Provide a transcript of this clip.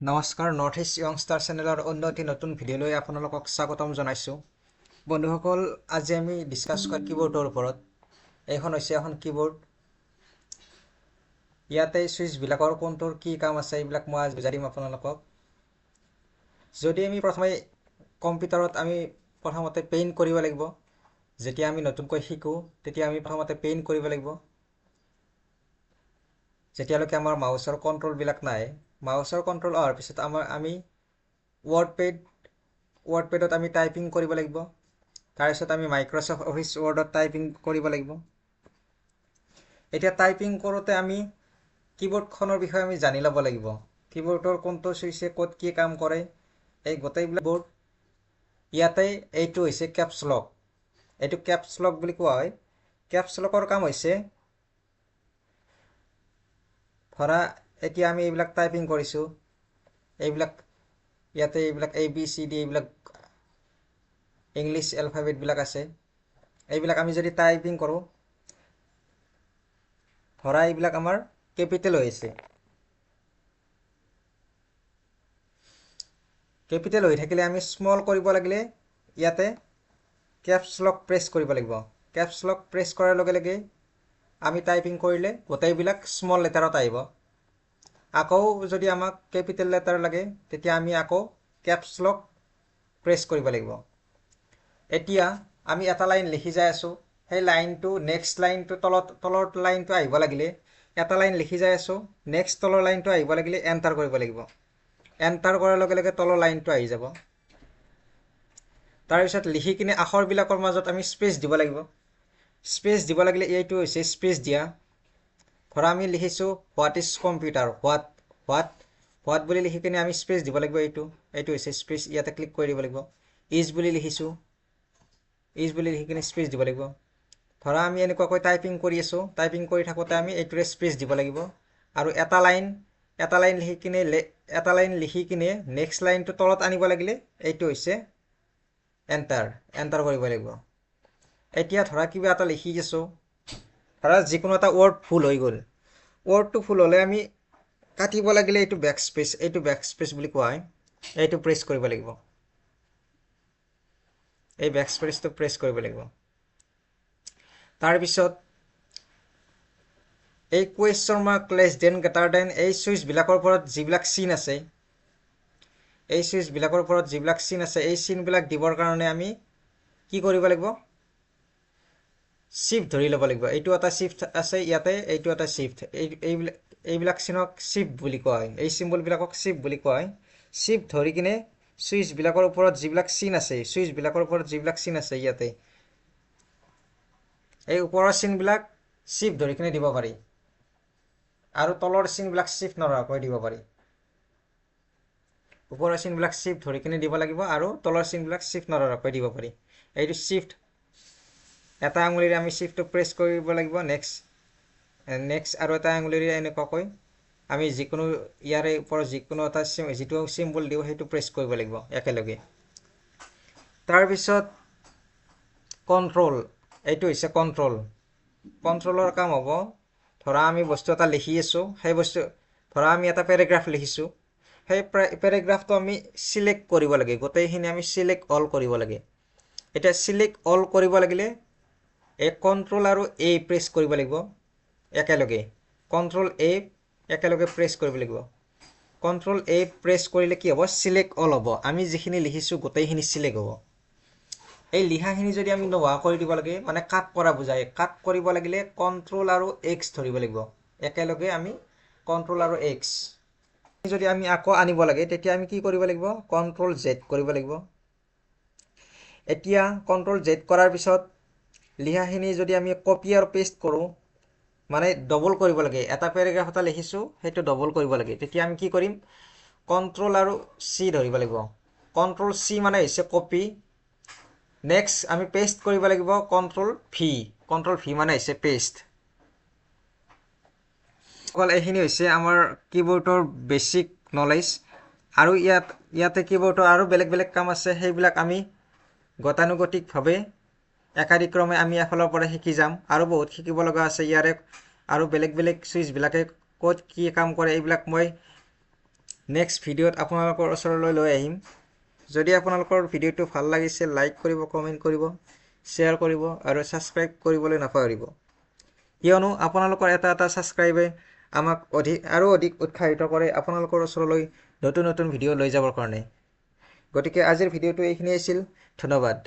নমস্কাৰ, north east youngster চেনেলৰ অন্য এটি নতুন ভিডিঅ'লৈ আপোনালোকক স্বাগতম জনাইছোঁ। বন্ধুসকল, আজি আমি ডিছকাছ কৰিম কীবৰ্ডৰ ওপৰত। এইখন হৈছে এখন কীবৰ্ড। ইয়াতে ছুইচবিলাকৰ কোনটোৰ কি কাম আছে এইবিলাক মই আজি বুজাই দিম আপোনালোকক। যদি আমি প্ৰথমতে পেইণ্ট কৰিব লাগিব। যেতিয়া আমি নতুনকৈ শিকোঁ তেতিয়া আমি প্ৰথমতে পেইণ্ট কৰিব লাগিব। যেতিয়ালৈকে আমাৰ মাউচৰ কণ্ট্ৰলবিলাক নাহে। মাউচৰ কণ্ট্ৰল অহাৰ পিছত আমি ৱৰ্ডপেডত আমি টাইপিং কৰিব লাগিব। তাৰপিছত আমি মাইক্ৰ'ছফ্ট অফিচ ৱৰ্ডত টাইপিং কৰিব লাগিব। এতিয়া টাইপিং কৰোঁতে আমি কীবৰ্ডখনৰ বিষয়ে আমি জানি ল'ব লাগিব। কীবৰ্ডৰ কোনটো ছুইচে ক'ত কি কাম কৰে এই গোটেইবিলাক বৰ্ড। ইয়াতে এইটো হৈছে কেপছ লক। এইটো কেপছ লক বুলি কোৱা হয়। কেপছ লকৰ কাম হৈছে, ধৰা এতিয়া আমি এইবিলাক টাইপিং কৰিছোঁ, ইয়াতে এইবিলাক ABCD এইবিলাক ইংলিছ এলফাবেটবিলাক আছে। এইবিলাক আমি যদি টাইপিং কৰোঁ, ধৰা এইবিলাক আমাৰ কেপিটেল হৈ আছে। কেপিটেল হৈ থাকিলে আমি স্মল কৰিব লাগিলে ইয়াতে কেপছ লক প্ৰেছ কৰিব লাগিব। কেপছ লক প্ৰেছ কৰাৰ লগে লগে আমি টাইপিং কৰিলে গোটেইবিলাক স্মল লেটাৰত আহিব। আকৌ যদি আমাক কেপিটেল লেটাৰ লাগে তেতিয়া আমি আকৌ কেপছ লক প্ৰেছ কৰিব লাগিব। এতিয়া আমি এটা লাইন লিখি যাই আছোঁ, সেই লাইনটো নেক্সট লাইনটো তলৰ লাইনটো আহিব লাগিলে, এটা লাইন লিখি যাই আছোঁ, নেক্সট তলৰ লাইনটো আহিব লাগিলে এণ্টাৰ কৰিব লাগিব। এণ্টাৰ কৰাৰ লগে লগে তলৰ লাইনটো আহি যাব। তাৰপিছত লিখি কিনে আখৰবিলাকৰ মাজত আমি স্পেচ দিব লাগিব। স্পেচ দিব লাগিলে এইটো হৈছে স্পেচ দিয়া। ধৰা আমি লিখিছোঁ হোৱাট ইজ কম্পিউটাৰ, হোৱাট বুলি লিখি কিনে আমি স্পেচ দিব লাগিব। এইটো হৈছে স্পেচ। ইয়াতে ক্লিক কৰি দিব লাগিব। ইজ বুলি লিখিছোঁ, ইজ বুলি লিখি কিনে স্পেচ দিব লাগিব। ধৰা আমি এনেকুৱাকৈ টাইপিং কৰি আছোঁ, টাইপিং কৰি থাকোঁতে আমি এইটোৰে স্পেচ দিব লাগিব। আৰু এটা লাইন লিখি কিনে নেক্সট লাইনটো তলত আনিব লাগিলে এইটো হৈছে এণ্টাৰ কৰিব লাগিব। এতিয়া ধৰা কিবা এটা লিখি আছোঁ, ধৰা যিকোনো এটা ৱৰ্ড ভুল হৈ গ'ল। ৱৰ্ডটো ভুল হ'লে আমি কাটিব লাগিলে এইটো বেকস্পেচ বুলি কোৱা হয়। এইটো প্ৰেছ কৰিব লাগিব। এই বেকস্পেচটো প্ৰেছ কৰিব লাগিব। তাৰপিছত এই question mark, less than, greater than, এই ছুইচবিলাকৰ ওপৰত যিবিলাক চিন আছে, এই চিনবিলাক দিবৰ কাৰণে আমি কি কৰিব লাগিব? শ্বিফ্ট ধৰি ল'ব লাগিব। এইটো এটা শ্বিফ্ট আছে ইয়াতে, এইটো এটা শ্বিফ্ট। এইবিলাক চিনক শ্বিফ্ট বুলি কোৱা হয়। এই চিম্বলবিলাকক শ্বিফ্ট বুলি কোৱা হয়। শ্বিফ্ট ধৰি কিনে ছুইচবিলাকৰ ওপৰত যিবিলাক চিন আছে, ইয়াতে এই ওপৰৰ চিনবিলাক শ্বিফ্ট ধৰি কিনে দিব পাৰি, আৰু তলৰ চিনবিলাক শ্বিফ্ট নধৰাকৈ দিব পাৰি। ওপৰৰ চিনবিলাক শ্বিফ্ট ধৰি কিনে দিব লাগিব আৰু তলৰ চিনবিলাক শ্বিফ্ট নধৰাকৈ দিব পাৰি। এইটো শ্বিফ্ট। এটা আঙুলিৰে আমি শ্বিফ্টটো প্ৰেছ কৰিব লাগিব। নেক্সট আৰু এটা আঙুলিৰে এনেকুৱাকৈ আমি ইয়াৰে ওপৰত যিকোনো এটা যিটো চিম্বল দিওঁ সেইটো প্ৰেছ কৰিব লাগিব একেলগে। তাৰপিছত কণ্ট্ৰল, এইটো হৈছে কণ্ট্ৰল। কণ্ট্ৰলৰ কাম হ'ব, ধৰা আমি বস্তু এটা লিখি আছোঁ, ধৰা আমি এটা পেৰাগ্ৰাফ লিখিছোঁ, সেই পেৰাগ্ৰাফটো আমি চিলেক্ট কৰিব লাগে। গোটেইখিনি আমি চিলেক্ট অল কৰিব লাগে। এতিয়া চিলেক্ট অল কৰিব লাগিলে এই কণ্ট্ৰল আৰু A প্ৰেছ কৰিব লাগিব একেলগে। কণ্ট্ৰল A একেলগে প্ৰেছ কৰিব লাগিব। কণ্ট্ৰল A প্ৰেছ কৰিলে কি হ'ব? চিলেক্ট অল হ'ব। আমি যিখিনি লিখিছোঁ গোটেইখিনি চিলেক্ট হ'ব। এই লিখাখিনি যদি আমি নোহোৱা কৰি দিব লাগে, মানে কাট কৰা বুজায়। কাট কৰিব লাগিলে কণ্ট্ৰল আৰু X ধৰিব লাগিব। একেলগে আমি কণ্ট্ৰল আৰু X। যদি আমি আকৌ আনিব লাগে তেতিয়া আমি কি কৰিব লাগিব? কণ্ট্ৰল Z কৰিব লাগিব। এতিয়া কণ্ট্ৰল Z কৰাৰ পিছত লিখাখিনি যদি আমি কপি আৰু পেষ্ট কৰোঁ, মানে ডবল কৰিব লাগে। এটা পেৰাগ্ৰাফ এটা লিখিছোঁ, সেইটো ডবল কৰিব লাগে। তেতিয়া আমি কি কৰিম? কণ্ট্ৰল আৰু C ধৰিব লাগিব। কণ্ট্ৰল C মানে হৈছে কপি। নেক্সট আমি পেষ্ট কৰিব লাগিব কণ্ট্ৰল V। কণ্ট্ৰল V মানে হৈছে পেষ্ট। অকল এইখিনি হৈছে আমাৰ কীবৰ্ডৰ বেছিক নলেজ। আৰু ইয়াতে কীবৰ্ডৰ আৰু বেলেগ বেলেগ কাম আছে, সেইবিলাক আমি গতানুগতিকভাৱে একাদিক্ৰমে আমি এফালৰ পৰা শিকি যাম। আৰু বহুত শিকিব লগা আছে ইয়াৰে। আৰু বেলেগ বেলেগ ছুইচবিলাকে ক'ত কি কাম কৰে এইবিলাক মই নেক্সট ভিডিঅ'ত আপোনালোকৰ ওচৰলৈ লৈ আহিম। যদি আপোনালোকৰ ভিডিঅ'টো ভাল লাগিছে লাইক কৰিব, কমেণ্ট কৰিব, শ্বেয়াৰ কৰিব আৰু ছাবস্ক্ৰাইব কৰিবলৈ নাপাহৰিব। কিয়নো আপোনালোকৰ এটা ছাবস্ক্ৰাইবে আমাক আৰু অধিক উৎসাহিত কৰে আপোনালোকৰ ওচৰলৈ নতুন নতুন ভিডিঅ' লৈ যাবৰ কাৰণে। গতিকে আজিৰ ভিডিঅ'টো এইখিনি আছিল। ধন্যবাদ।